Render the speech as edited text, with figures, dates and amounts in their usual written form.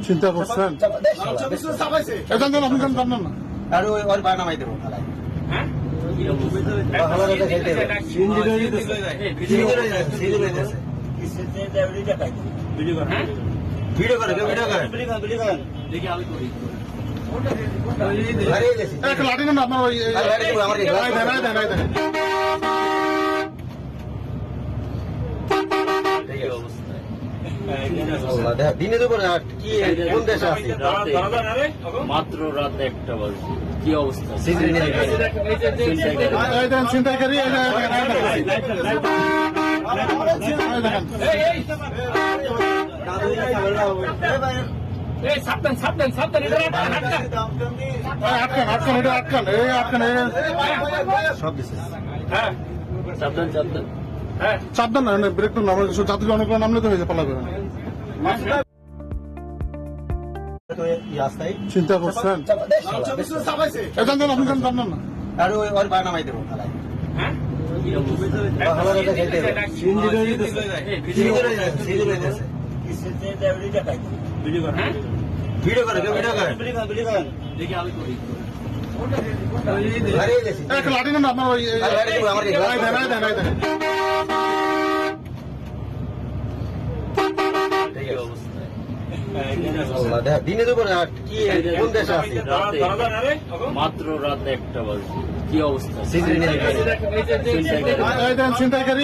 চিন্তা করছেন আপনি জানেন না আর ওর বা নামাই দেবো ভিডিও করে লাঠি নেন আপনার ওই দিনে দুপুরে কি কোন দেশে আছে মাত্র রাত 1টা বাজে কি অবস্থা ছিনতাইকারী সব দিচ্ছে সাবধান না ব্রেক তো নাম যাত্রী অনেক নামলে তো হয়েছে পালাবে চিন্তা করছেন আপনি জানেন না আর ওর বা নামাই দেবো ভিডিও করে লাঠি নেন আপনার ওই দিনে দুপুরে কি কোন দেশে আছে মাত্র রাত 1টা বাজে কি অবস্থা ছিনতাইকারী